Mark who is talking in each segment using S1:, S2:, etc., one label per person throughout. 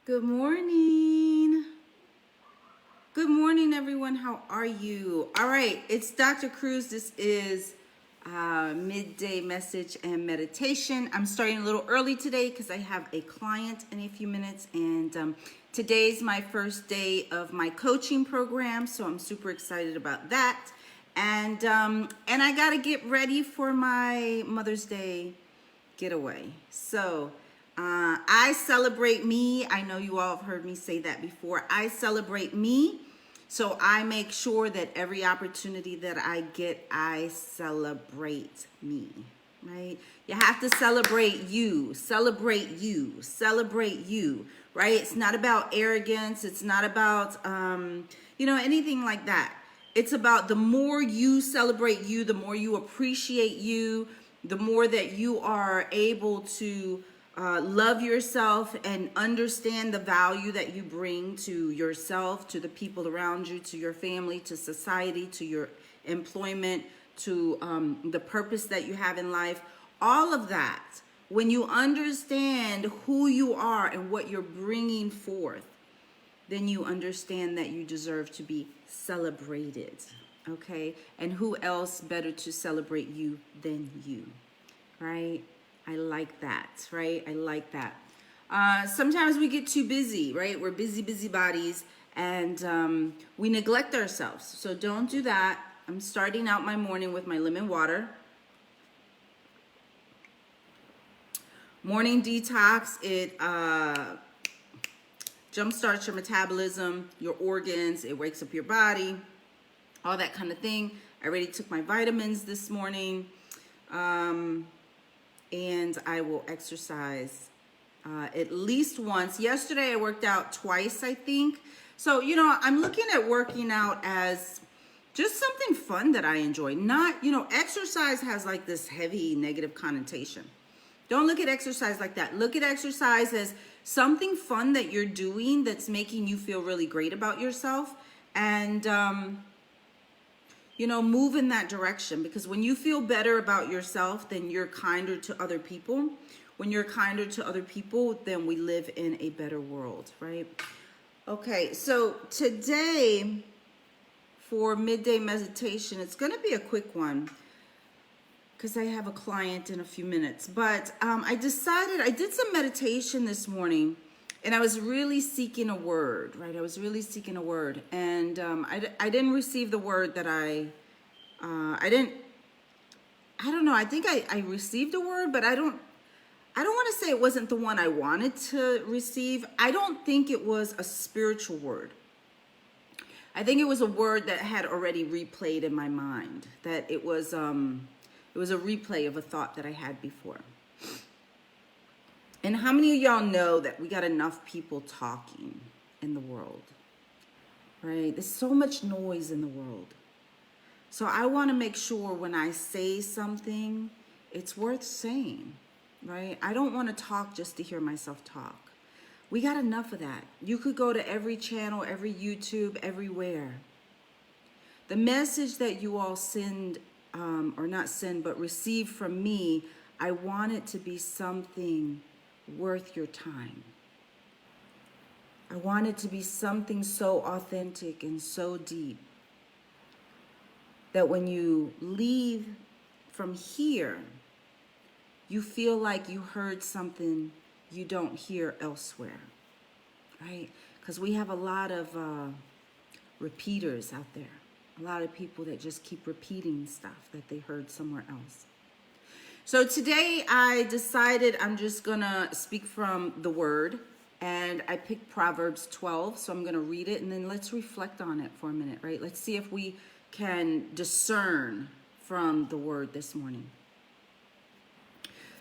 S1: Good morning. Good morning, everyone. How are you? All right, it's Dr. Cruz. This is midday message and meditation. I'm starting a little early today because I have a client in a few minutes, and today's my first day of my coaching program, so I'm super excited about that. And I gotta get ready for my Mother's Day getaway. So I celebrate me. I know you all have heard me say that before. I celebrate me. So I make sure that every opportunity that I get, I celebrate me, right? You have to celebrate you, celebrate you, celebrate you, right? It's not about arrogance. It's not about, anything like that. It's about the more you celebrate you, the more you appreciate you, the more that you are able to love yourself and understand the value that you bring to yourself, to the people around you, to your family, to society, to your employment, to the purpose that you have in life. All of that, when you understand who you are and what you're bringing forth, then you understand that you deserve to be celebrated, okay? And who else better to celebrate you than you, right? I like that, right? I like that. Sometimes we get too busy, right? We're busy bodies, and we neglect ourselves. So don't do that. I'm starting out my morning with my lemon water. Morning detox, it jumpstarts your metabolism, your organs, it wakes up your body, all that kind of thing. I already took my vitamins this morning. And I will exercise at least once. Yesterday I worked out twice, I think. So, I'm looking at working out as just something fun that I enjoy. Not, exercise has like this heavy negative connotation. Don't look at exercise like that. Look at exercise as something fun that you're doing that's making you feel really great about yourself. And, move in that direction, because when you feel better about yourself, then you're kinder to other people. When you're kinder to other people, then we live in a better world, right? Okay, so today for midday meditation, it's going to be a quick one because I have a client in a few minutes. But I did some meditation this morning, and I was really seeking a word, right? I was really seeking a word, and I didn't receive the word that I don't know. I think I received a word, but I don't want to say it wasn't the one I wanted to receive. I don't think it was a spiritual word. I think it was a word that had already replayed in my mind, that it was a replay of a thought that I had before. And how many of y'all know that we got enough people talking in the world, right? There's so much noise in the world. So I want to make sure when I say something, it's worth saying, right? I don't want to talk just to hear myself talk. We got enough of that. You could go to every channel, every YouTube, everywhere. The message that you all send, or not send, but receive from me, I want it to be something worth your time. I want it to be something so authentic and so deep that when you leave from here, you feel like you heard something you don't hear elsewhere, right? Because we have a lot of repeaters out there, a lot of people that just keep repeating stuff that they heard somewhere else. So today I decided I'm just gonna speak from the word, and I picked Proverbs 12, so I'm gonna read it, and then let's reflect on it for a minute, right? Let's see if we can discern from the word this morning.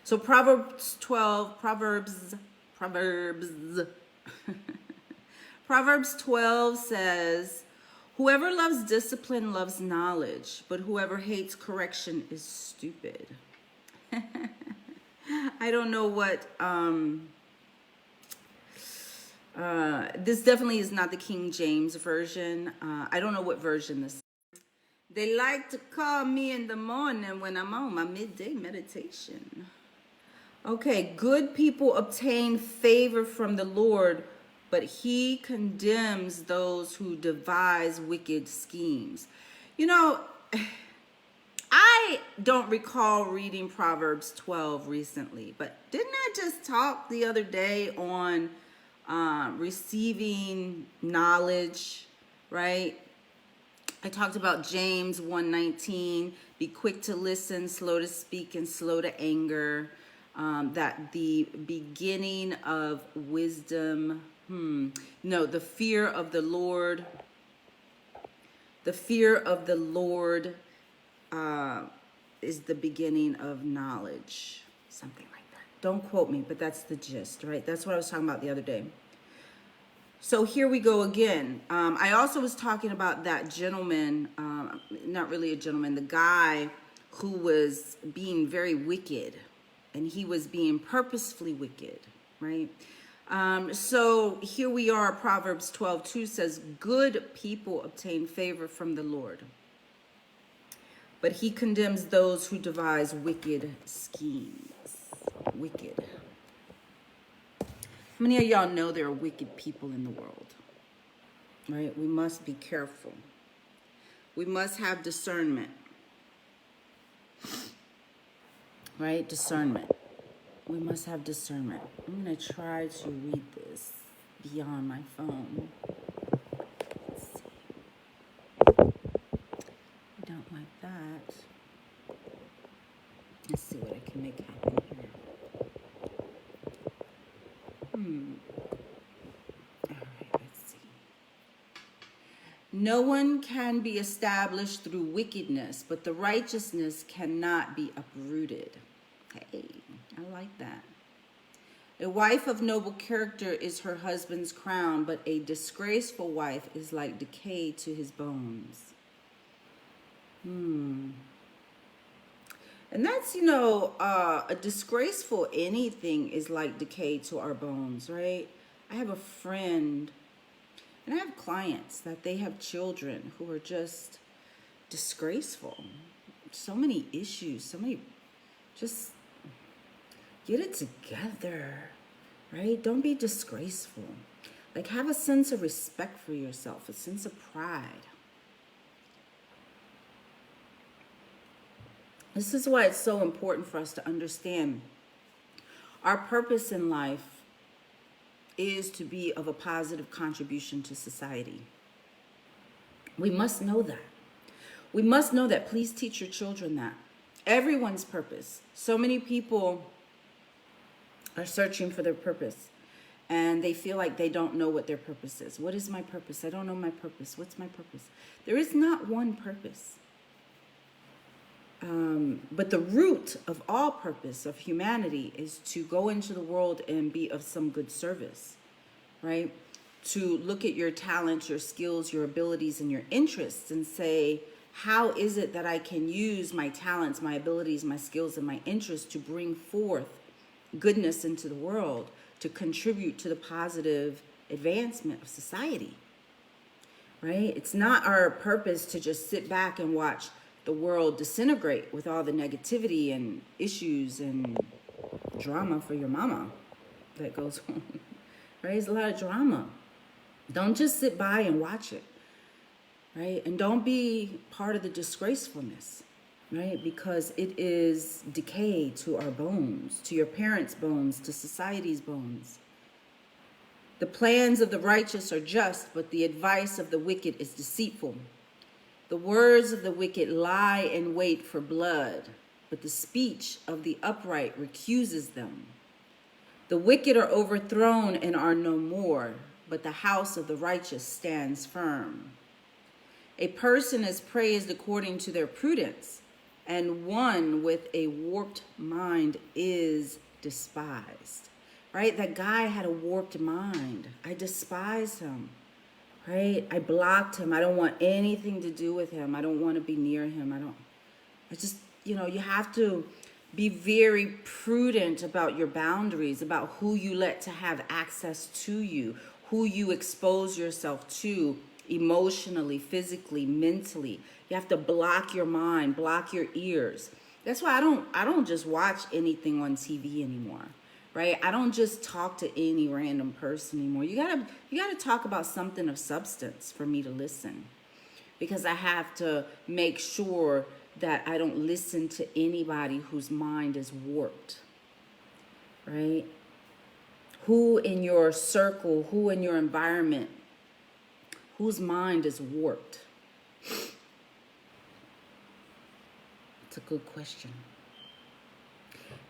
S1: So Proverbs 12 says, whoever loves discipline loves knowledge, but whoever hates correction is stupid. I don't know what, this definitely is not the King James version. I don't know what version this is. They like to call me in the morning when I'm on my midday meditation. Okay, good people obtain favor from the Lord, but he condemns those who devise wicked schemes. You know, I don't recall reading Proverbs 12 recently, but didn't I just talk the other day on receiving knowledge, right? I talked about James 1:19, be quick to listen, slow to speak, and slow to anger. That the beginning of wisdom, the fear of the Lord, is the beginning of knowledge. Something like that. Don't quote me, but that's the gist, right? That's what I was talking about the other day. So here we go again. I also was talking about that gentleman, not really a gentleman, the guy who was being very wicked, and he was being purposefully wicked, right? So here we are, Proverbs 12:2 says, good people obtain favor from the Lord, but he condemns those who devise wicked schemes. Wicked. How many of y'all know there are wicked people in the world? Right? We must be careful. We must have discernment. Right? Discernment. We must have discernment. I'm going to try to read this beyond my phone. Let's see. I don't like that. Let's see what I can make happen here. All right, let's see. No one can be established through wickedness, but the righteousness cannot be uprooted. Hey, I like that. A wife of noble character is her husband's crown, but a disgraceful wife is like decay to his bones. And that's, a disgraceful anything is like decay to our bones, right? I have a friend, and I have clients that they have children who are just disgraceful. So many issues, just get it together, right? Don't be disgraceful. Like, have a sense of respect for yourself, a sense of pride. This is why it's so important for us to understand our purpose in life is to be of a positive contribution to society. We must know that. We must know that. Please teach your children that. Everyone's purpose. So many people are searching for their purpose, and they feel like they don't know what their purpose is. What is my purpose? I don't know my purpose. What's my purpose? There is not one purpose. But the root of all purpose of humanity is to go into the world and be of some good service, right? To look at your talents, your skills, your abilities, and your interests and say, how is it that I can use my talents, my abilities, my skills, and my interests to bring forth goodness into the world, to contribute to the positive advancement of society, right? It's not our purpose to just sit back and watch the world disintegrate with all the negativity and issues and drama for your mama that goes on, right? There's a lot of drama. Don't just sit by and watch it, right? And don't be part of the disgracefulness, right? Because it is decay to our bones, to your parents' bones, to society's bones. The plans of the righteous are just, but the advice of the wicked is deceitful. The words of the wicked lie in wait for blood, but the speech of the upright recuses them. The wicked are overthrown and are no more, but the house of the righteous stands firm. A person is praised according to their prudence, and one with a warped mind is despised. Right? That guy had a warped mind. I despise him. Right? I blocked him. I don't want anything to do with him. I don't want to be near him. You have to be very prudent about your boundaries, about who you let to have access to you, who you expose yourself to emotionally, physically, mentally. You have to block your mind, block your ears. That's why I don't just watch anything on TV anymore. right? I don't just talk to any random person anymore. You gotta talk about something of substance for me to listen, because I have to make sure that I don't listen to anybody whose mind is warped, right? Who in your circle, who in your environment, whose mind is warped? It's a good question.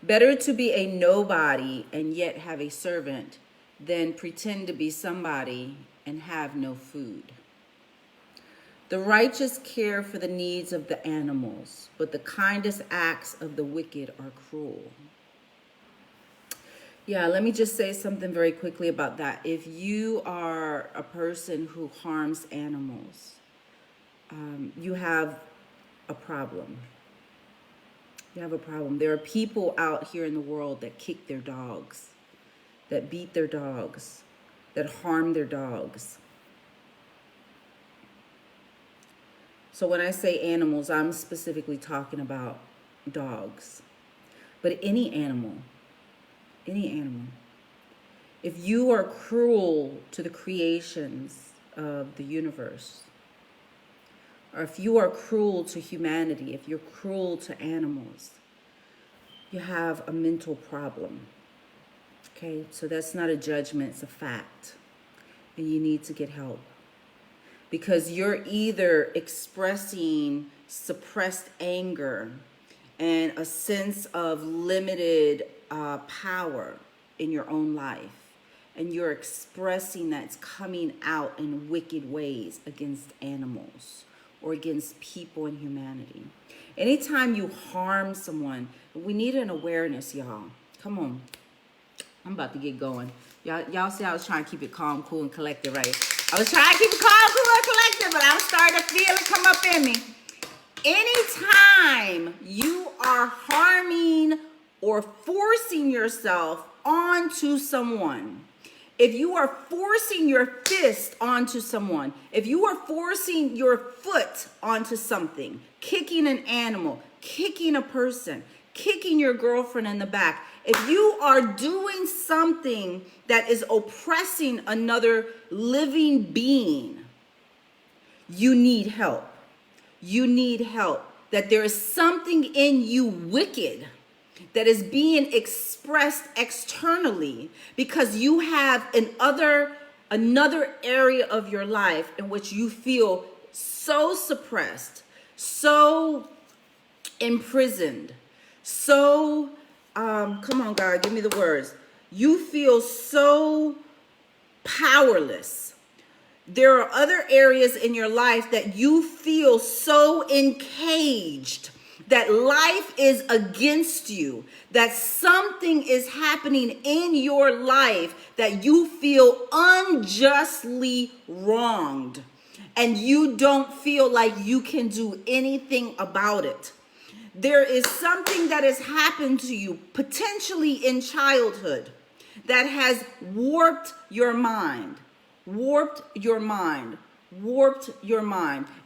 S1: Better to be a nobody and yet have a servant than pretend to be somebody and have no food. The righteous care for the needs of the animals, but the kindest acts of the wicked are cruel. Yeah, let me just say something very quickly about that. If you are a person who harms animals, you have a problem. You have a problem. There are people out here in the world that kick their dogs, that beat their dogs, that harm their dogs. So when I say animals, I'm specifically talking about dogs. But any animal. If you are cruel to the creations of the universe, or if you are cruel to humanity, if you're cruel to animals, you have a mental problem. Okay, so that's not a judgment, it's a fact. And you need to get help. Because you're either expressing suppressed anger and a sense of limited power in your own life, and you're expressing that's coming out in wicked ways against animals or against people and humanity. Anytime you harm someone, we need an awareness, y'all. Come on. I'm about to get going. Y'all see I was trying to keep it calm, cool, and collected, right? I was trying to keep it calm, cool, and collected, but I'm starting to feel it come up in me. Anytime you are harming or forcing yourself onto someone, if you are forcing your fist onto someone, if you are forcing your foot onto something, kicking an animal, kicking a person, kicking your girlfriend in the back, if you are doing something that is oppressing another living being, you need help. You need help. That there is something in you wicked that is being expressed externally because you have another area of your life in which you feel so suppressed, so imprisoned, so, come on, God, give me the words. You feel so powerless. There are other areas in your life that you feel so encaged, that life is against you, that something is happening in your life that you feel unjustly wronged, and you don't feel like you can do anything about it. There is something that has happened to you, potentially in childhood, that has warped your mind.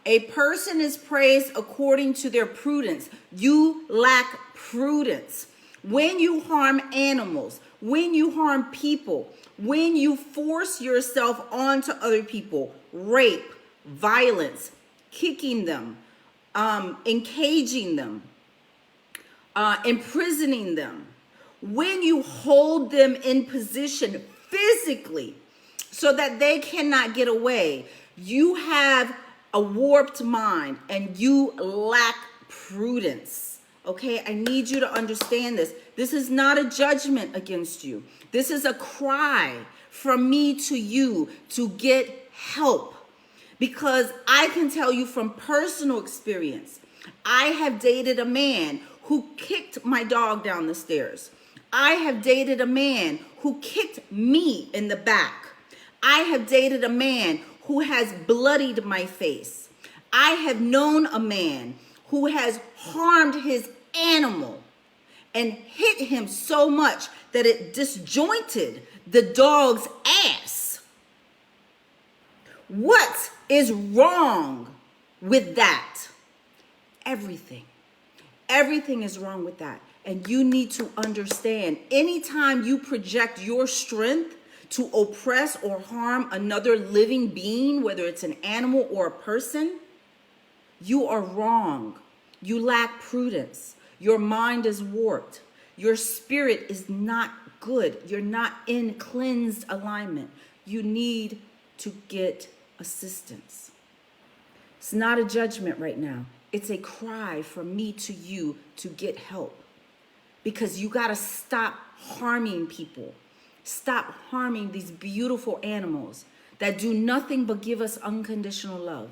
S1: A person is praised according to their prudence. You lack prudence. When you harm animals, when you harm people, when you force yourself onto other people, rape, violence, kicking them, encaging them, imprisoning them, when you hold them in position physically so that they cannot get away, you have a warped mind and you lack prudence. Okay, I need you to understand this. This is not a judgment against you. This is a cry from me to you to get help. Because I can tell you from personal experience, I have dated a man who kicked my dog down the stairs. I have dated a man who kicked me in the back. I have dated a man who has bloodied my face. I have known a man who has harmed his animal and hit him so much that it disjointed the dog's ass. What is wrong with that? Everything. Everything is wrong with that. And you need to understand, anytime you project your strength to oppress or harm another living being, whether it's an animal or a person, you are wrong. You lack prudence. Your mind is warped. Your spirit is not good. You're not in cleansed alignment. You need to get assistance. It's not a judgment right now. It's a cry from me to you to get help. Because you got to stop harming people. Stop harming these beautiful animals that do nothing but give us unconditional love.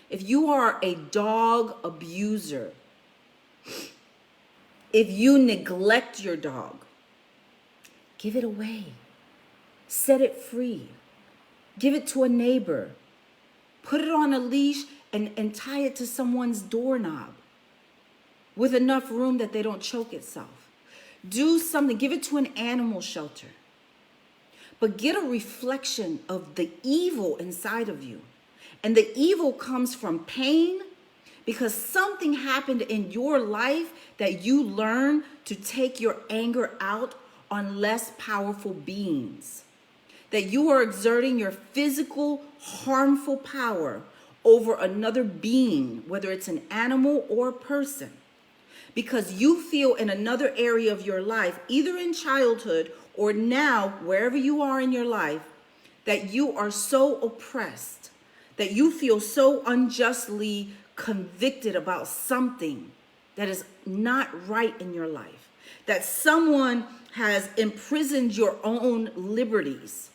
S1: If you are a dog abuser, if you neglect your dog, give it away. Set it free. Give it to a neighbor. Put it on a leash and tie it to someone's doorknob with enough room that they don't choke itself. Do something. Give it to an animal shelter. But get a reflection of the evil inside of you. And the evil comes from pain because something happened in your life that you learn to take your anger out on less powerful beings. That you are exerting your physical, harmful power over another being, whether it's an animal or a person. Because you feel in another area of your life, either in childhood or now, wherever you are in your life, that you are so oppressed, that you feel so unjustly convicted about something that is not right in your life, that someone has imprisoned your own liberties,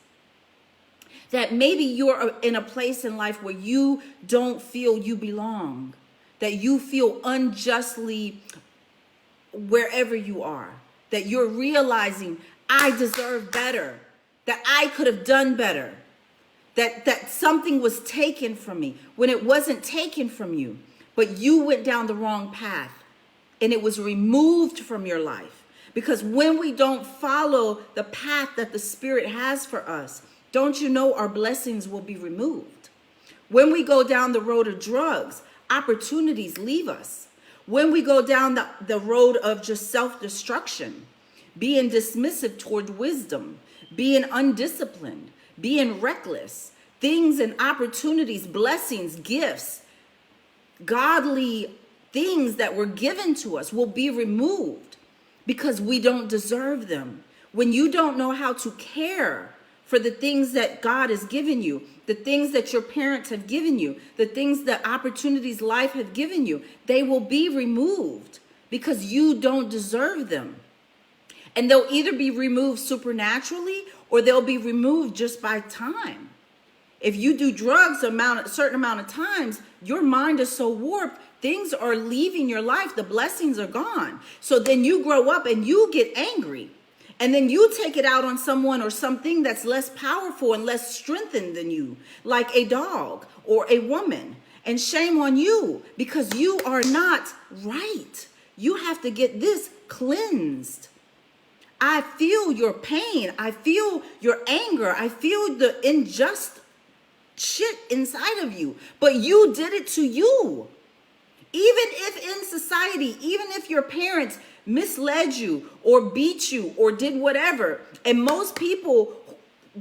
S1: that maybe you're in a place in life where you don't feel you belong, that you feel unjustly wherever you are, that you're realizing, I deserve better, that I could have done better, that something was taken from me when it wasn't taken from you, but you went down the wrong path and it was removed from your life. Because when we don't follow the path that the Spirit has for us, don't you know our blessings will be removed? When we go down the road of drugs, opportunities leave us. When we go down the road of just self-destruction, being dismissive toward wisdom, being undisciplined, being reckless, things and opportunities, blessings, gifts, godly things that were given to us will be removed because we don't deserve them. When you don't know how to care for the things that God has given you, the things that your parents have given you, the things that opportunities life have given you, they will be removed because you don't deserve them. And they'll either be removed supernaturally or they'll be removed just by time. If you do drugs a certain amount of times, your mind is so warped, things are leaving your life, the blessings are gone. So then you grow up and you get angry. And then you take it out on someone or something that's less powerful and less strengthened than you, like a dog or a woman. And shame on you because you are not right. You have to get this cleansed. I feel your pain. I feel your anger. I feel the unjust shit inside of you. But you did it to you. Even if in society, even if your parents misled you or beat you or did whatever, and most people,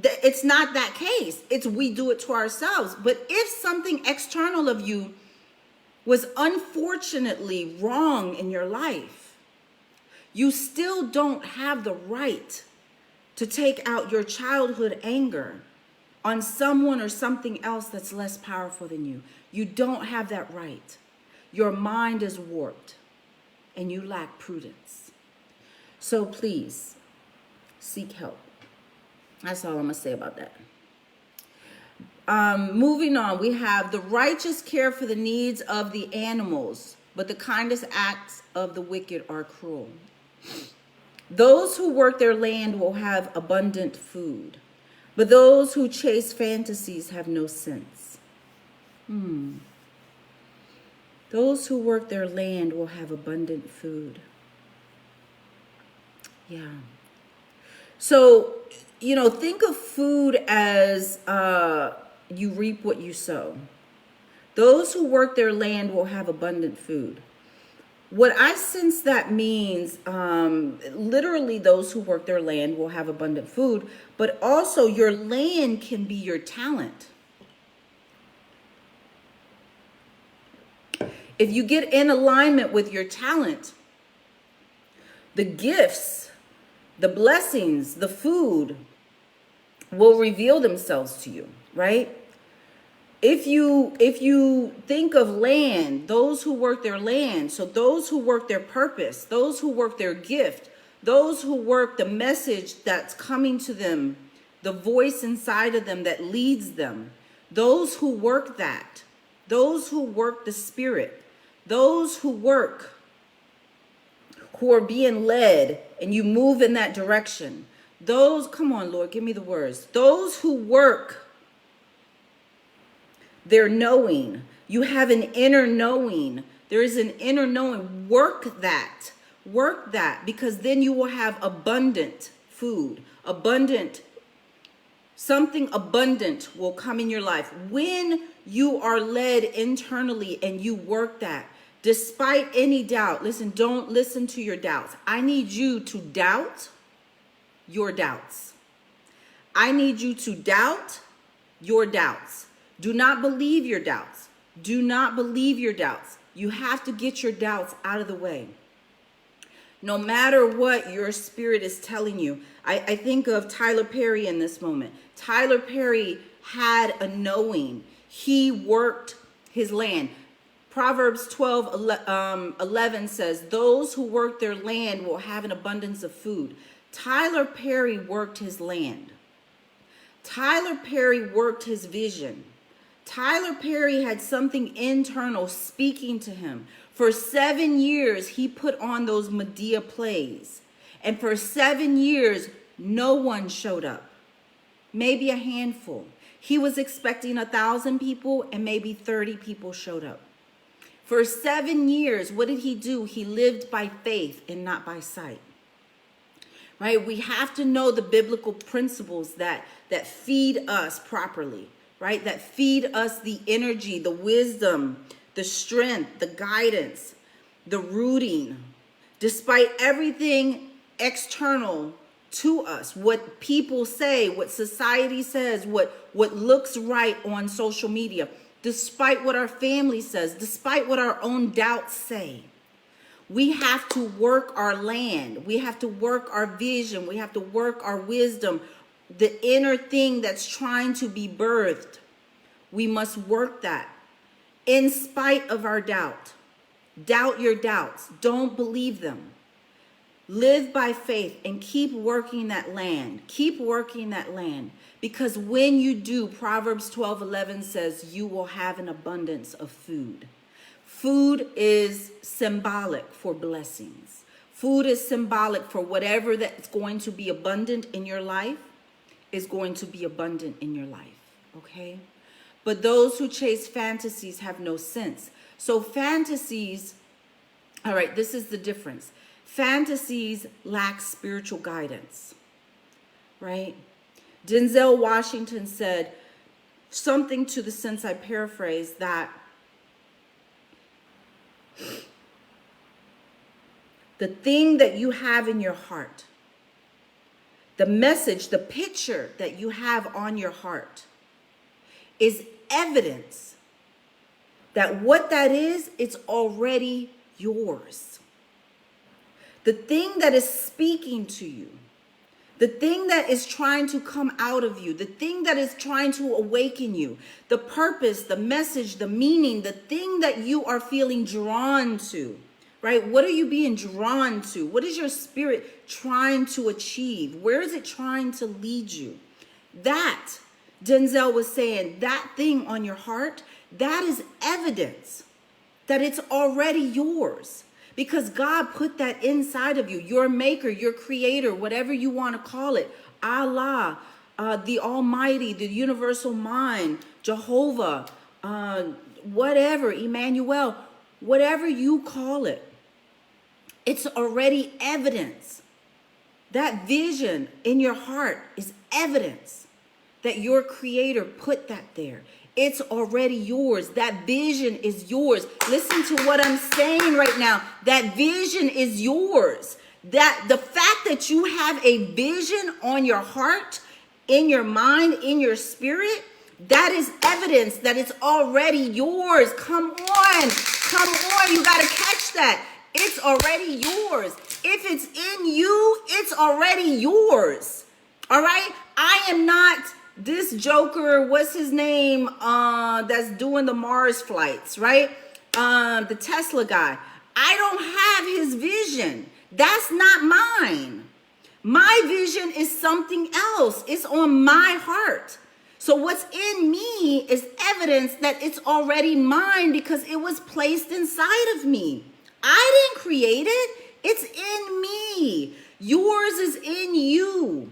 S1: it's not that case. It's we do it to ourselves. But if something external of you was unfortunately wrong in your life, you still don't have the right to take out your childhood anger on someone or something else that's less powerful than you. You don't have that right. Your mind is warped and you lack prudence. So please seek help. That's all I'm going to say about that. Moving on, we have the righteous care for the needs of the animals, but the kindest acts of the wicked are cruel. Those who work their land will have abundant food, but those who chase fantasies have no sense. Those who work their land will have abundant food. Yeah. So, think of food as you reap what you sow. Those who work their land will have abundant food. What I sense that means, literally those who work their land will have abundant food, but also your land can be your talent. If you get in alignment with your talent, the gifts, the blessings, the food will reveal themselves to you, right? If you think of land, those who work their land, so those who work their purpose, those who work their gift, those who work the message that's coming to them, the voice inside of them that leads them, those who work that, those who work the spirit, those who work, who are being led, and you move in that direction. Those, come on, Lord, give me the words. Those who work their knowing. You have an inner knowing. There is an inner knowing. Work that. Work that, because then you will have abundant food. Something abundant will come in your life. When you are led internally and you work that, despite any doubt, listen, don't listen to your doubts. I need you to doubt your doubts. I need you to doubt your doubts. Do not believe your doubts. Do not believe your doubts. You have to get your doubts out of the way. No matter what your spirit is telling you. I think of Tyler Perry in this moment. Tyler Perry had a knowing. He worked his land. Proverbs 12:11 says, those who work their land will have an abundance of food. Tyler Perry worked his land. Tyler Perry worked his vision. Tyler Perry had something internal speaking to him. For 7 years, he put on those Medea plays. And for 7 years, no one showed up. Maybe a handful. He was expecting 1,000 people and maybe 30 people showed up. For 7 years, what did he do? He lived by faith and not by sight. Right? We have to know the biblical principles that feed us properly. Right? That feed us the energy, the wisdom, the strength, the guidance, the rooting. Despite everything external to us, what people say, what society says, what looks right on social media, despite what our family says, despite what our own doubts say, we have to work our land. We have to work our vision. We have to work our wisdom. The inner thing that's trying to be birthed, we must work that in spite of our doubt. Doubt your doubts. Don't believe them. Live by faith and keep working that land. Keep working that land. Because when you do, Proverbs 12:11 says you will have an abundance of food. Food is symbolic for blessings. Food is symbolic for whatever that's going to be abundant in your life is going to be abundant in your life, okay? But those who chase fantasies have no sense. So fantasies, all right, this is the difference. Fantasies lack spiritual guidance, right? Denzel Washington said something to the sense, I paraphrase, that the thing that you have in your heart, the message, the picture that you have on your heart is evidence that what that is, it's already yours. The thing that is speaking to you, the thing that is trying to come out of you, the thing that is trying to awaken you, the purpose, the message, the meaning, the thing that you are feeling drawn to, right? What are you being drawn to? What is your spirit trying to achieve? Where is it trying to lead you? That, Denzel was saying, that thing on your heart, that is evidence that it's already yours. Because God put that inside of you, your maker, your creator, whatever you want to call it, Allah, the Almighty, the universal mind, Jehovah, whatever, Emmanuel, whatever you call it, it's already evidence. That vision in your heart is evidence that your creator put that there. It's already yours. That vision is yours. Listen to what I'm saying right now. That vision is yours. That the fact that you have a vision on your heart, in your mind, in your spirit, that is evidence that it's already yours. Come on. Come on. You got to catch that. It's already yours. If it's in you, it's already yours. All right? I am not this joker, what's his name, that's doing the Mars flights, right? The Tesla guy. I don't have his vision. That's not mine. My vision is something else. It's on my heart. So what's in me is evidence that it's already mine because it was placed inside of me. I didn't create it. It's in me. Yours is in you.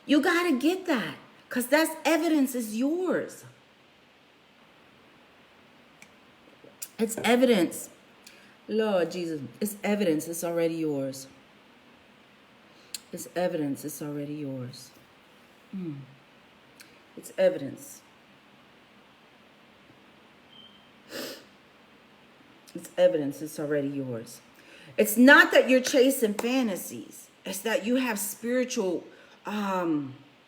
S1: You got to get that because that's evidence is yours. It's evidence. Lord Jesus, it's evidence. It's already yours. It's evidence. It's already yours. It's evidence. It's evidence. It's already yours. It's not that you're chasing fantasies. It's that you have spiritual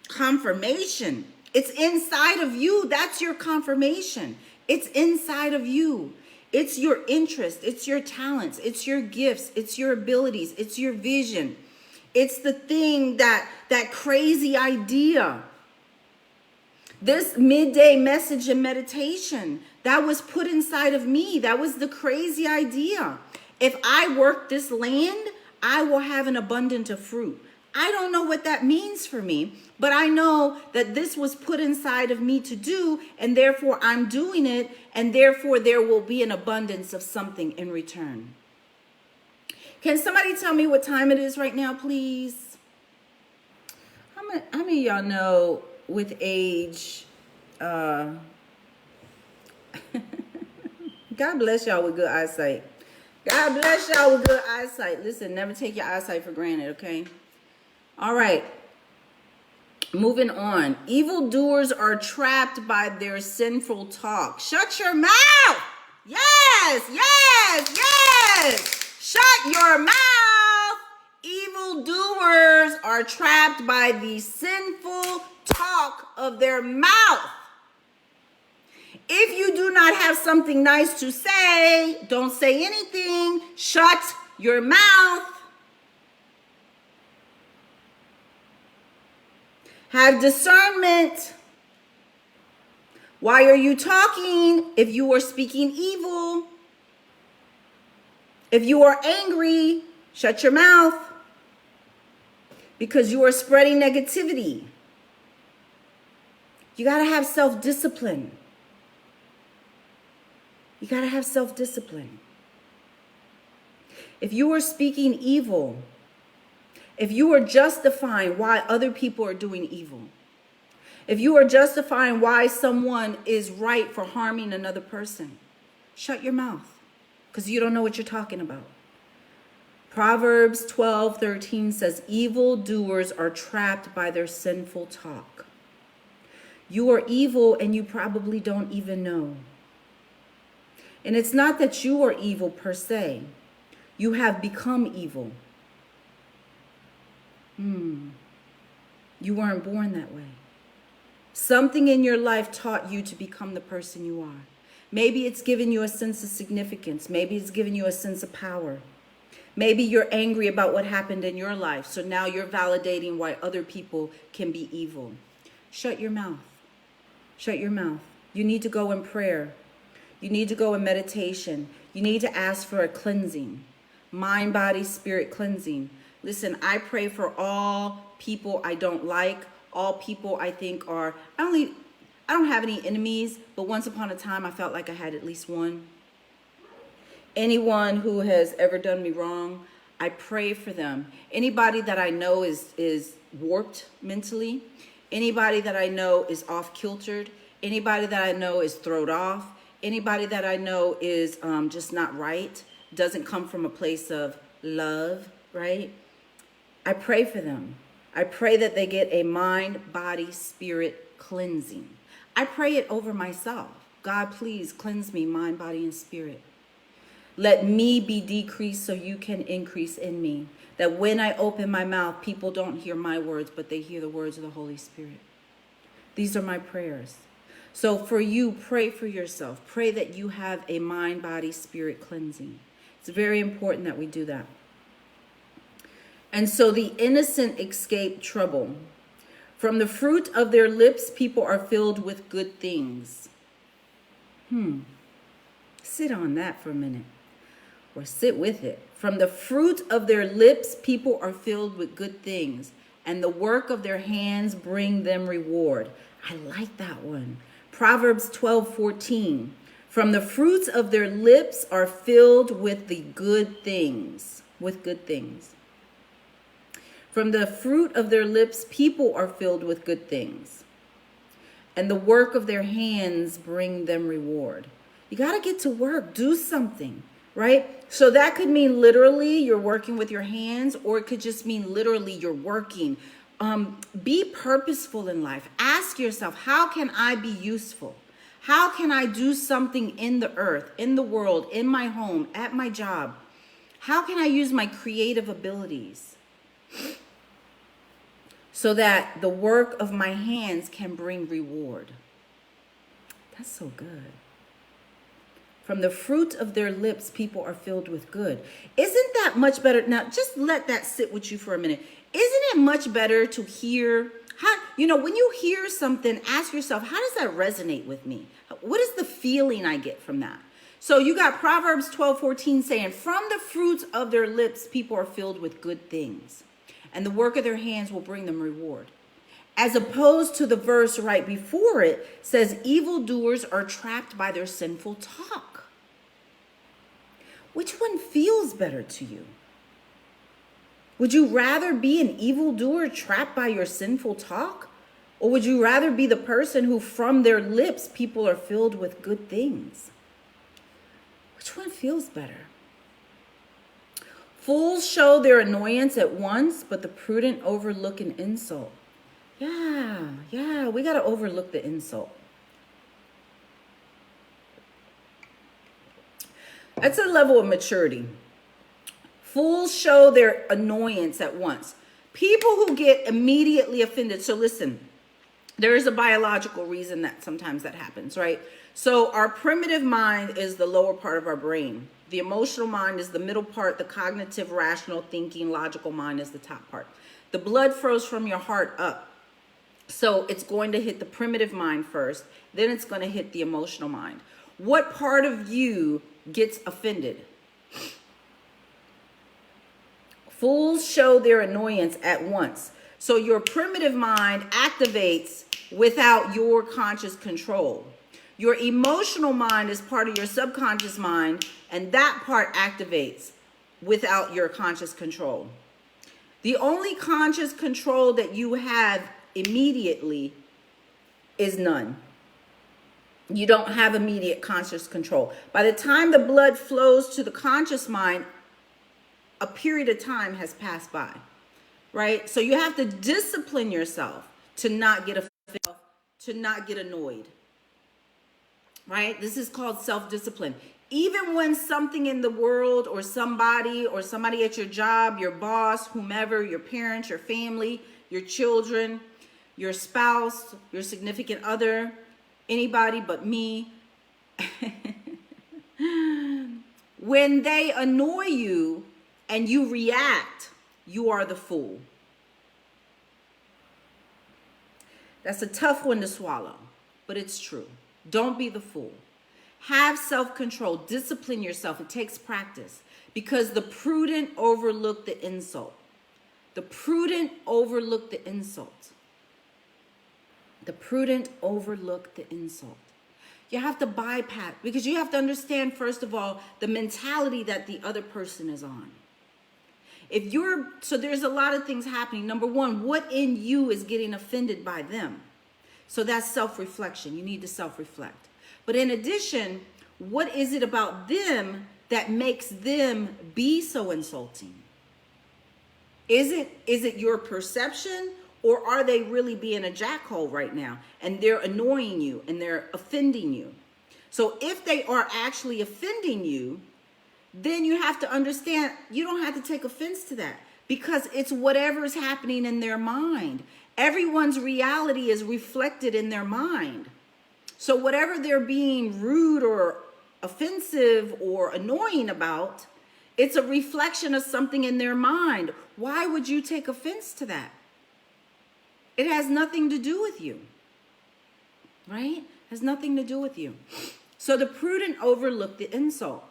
S1: confirmation. It's inside of you. That's your confirmation. It's inside of you. It's your interest. It's your talents. It's your gifts. It's your abilities. It's your vision. It's the thing that crazy idea. This midday message and meditation, that was put inside of me. That was the crazy idea. If I work this land, I will have an abundance of fruit. I don't know what that means for me, but I know that this was put inside of me to do, and therefore I'm doing it, and therefore there will be an abundance of something in return. Can somebody tell me what time it is right now, please? How many of y'all know with age, God bless y'all with good eyesight. God bless y'all with good eyesight. Listen, never take your eyesight for granted, okay? All right. Moving on. Evildoers are trapped by their sinful talk. Shut your mouth. Yes, yes, yes. Shut your mouth. Evildoers are trapped by the sinful talk of their mouth. If you do not have something nice to say, don't say anything. Shut your mouth. Have discernment. Why are you talking if you are speaking evil? If you are angry, shut your mouth because you are spreading negativity. You got to have self-discipline. You got to have self-discipline. If you are speaking evil, if you are justifying why other people are doing evil, if you are justifying why someone is right for harming another person, shut your mouth because you don't know what you're talking about. Proverbs 12:13 says, evildoers are trapped by their sinful talk. You are evil and you probably don't even know. And it's not that you are evil per se. You have become evil. You weren't born that way. Something in your life taught you to become the person you are. Maybe it's given you a sense of significance. Maybe it's given you a sense of power. Maybe you're angry about what happened in your life. So now you're validating why other people can be evil. Shut your mouth. Shut your mouth. You need to go in prayer. You need to go in meditation. You need to ask for a cleansing. Mind, body, spirit cleansing. Listen, I pray for all people I don't like, all people I think are, I don't have any enemies, but once upon a time I felt like I had at least one. Anyone who has ever done me wrong, I pray for them. Anybody that I know is warped mentally, anybody that I know is off-kiltered, anybody that I know is thrown off, anybody that I know is just not right, doesn't come from a place of love, right? I pray for them. I pray that they get a mind, body, spirit cleansing. I pray it over myself. God, please cleanse me, mind, body, and spirit. Let me be decreased so you can increase in me. That when I open my mouth, people don't hear my words, but they hear the words of the Holy Spirit. These are my prayers. So for you, pray for yourself. Pray that you have a mind, body, spirit cleansing. It's very important that we do that. And so the innocent escape trouble. From the fruit of their lips, people are filled with good things. Sit on that for a minute. Or sit with it. From the fruit of their lips, people are filled with good things, and the work of their hands bring them reward. I like that one. Proverbs 12:14. From the fruits of their lips are filled with the good things. With good things. From the fruit of their lips, people are filled with good things, and the work of their hands bring them reward. You got to get to work. Do something. Right? So that could mean literally you're working with your hands, or it could just mean literally you're working. Be purposeful in life. Ask yourself, how can I be useful? How can I do something in the earth, in the world, in my home, at my job? How can I use my creative abilities so that the work of my hands can bring reward? That's so good. From the fruit of their lips, people are filled with good. Isn't that much better? Now, just let that sit with you for a minute. Isn't it much better to hear, when you hear something, ask yourself, how does that resonate with me? What is the feeling I get from that? So you got Proverbs 12:14 saying, from the fruit of their lips, people are filled with good things, and the work of their hands will bring them reward. As opposed to the verse right before it says, evildoers are trapped by their sinful talk. Which one feels better to you? Would you rather be an evildoer trapped by your sinful talk? Or would you rather be the person who from their lips people are filled with good things? Which one feels better? Fools show their annoyance at once, but the prudent overlook an insult. Yeah, we got to overlook the insult. That's a level of maturity. Fools show their annoyance at once. People who get immediately offended. So listen, there is a biological reason that sometimes that happens, right? So our primitive mind is the lower part of our brain. The emotional mind is the middle part. The cognitive, rational, thinking, logical mind is the top part. The blood flows from your heart up. So it's going to hit the primitive mind first. Then it's going to hit the emotional mind. What part of you gets offended? Fools show their annoyance at once. So your primitive mind activates without your conscious control. Your emotional mind is part of your subconscious mind, and that part activates without your conscious control. The only conscious control that you have immediately is none. You don't have immediate conscious control. By the time the blood flows to the conscious mind, a period of time has passed by, right? So you have to discipline yourself to not get offended, to not get annoyed, right? This is called self-discipline. Even when something in the world or somebody at your job, your boss, whomever, your parents, your family, your children, your spouse, your significant other, anybody but me, when they annoy you and you react, you are the fool. That's a tough one to swallow, but it's true. Don't be the fool. Have self-control. Discipline yourself. It takes practice, because the prudent overlook the insult. The prudent overlook the insult. The prudent overlook the insult. You have to bypass, because you have to understand, first of all, the mentality that the other person is on. So there's a lot of things happening. Number one, what in you is getting offended by them? So that's self-reflection. You need to self-reflect. But in addition, what is it about them that makes them be so insulting? Is it your perception, Or are they really being a jackhole right now and they're annoying you and they're offending you? So if they are actually offending you, then you have to understand you don't have to take offense to that, because it's whatever is happening in their mind. Everyone's reality is reflected in their mind. So whatever they're being rude or offensive or annoying about, it's a reflection of something in their mind. Why would you take offense to that? It has nothing to do with you, right? It has nothing to do with you. So the prudent overlook the insult.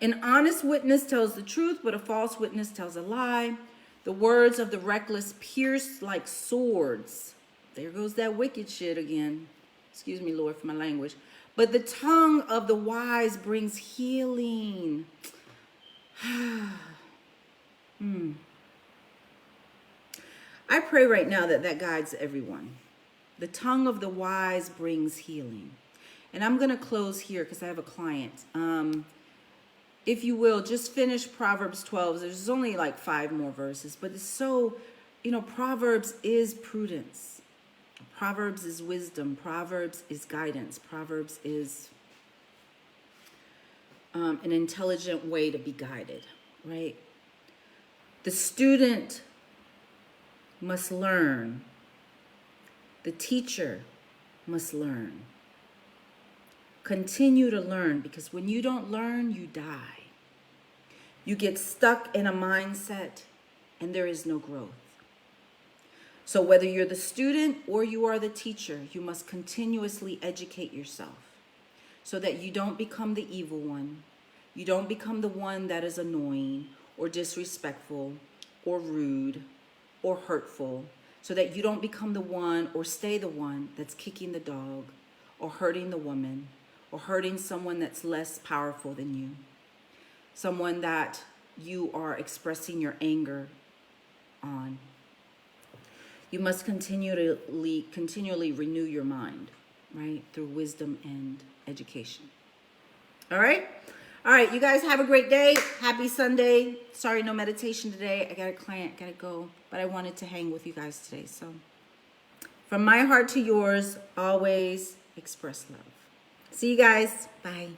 S1: An honest witness tells the truth, but a false witness tells a lie. The words of the reckless pierce like swords. There goes that wicked shit again. Excuse me, Lord, for my language. But the tongue of the wise brings healing. I pray right now that guides everyone. The tongue of the wise brings healing. And I'm going to close here because I have a client. If you will, just finish Proverbs 12. There's only like 5 more verses, but it's so, Proverbs is prudence. Proverbs is wisdom. Proverbs is guidance. Proverbs is an intelligent way to be guided, right? The student must learn. The teacher must learn. Continue to learn, because when you don't learn, you die. You get stuck in a mindset and there is no growth. So whether you're the student or you are the teacher, you must continuously educate yourself so that you don't become the evil one. You don't become the one that is annoying or disrespectful or rude or hurtful, so that you don't become the one or stay the one that's kicking the dog or hurting the woman or hurting someone that's less powerful than you, someone that you are expressing your anger on. You must continually renew your mind, right, through wisdom and education. All right? All right, you guys have a great day. Happy Sunday. Sorry, no meditation today. I got a client, got to go, but I wanted to hang with you guys today. So from my heart to yours, always express love. See you guys. Bye.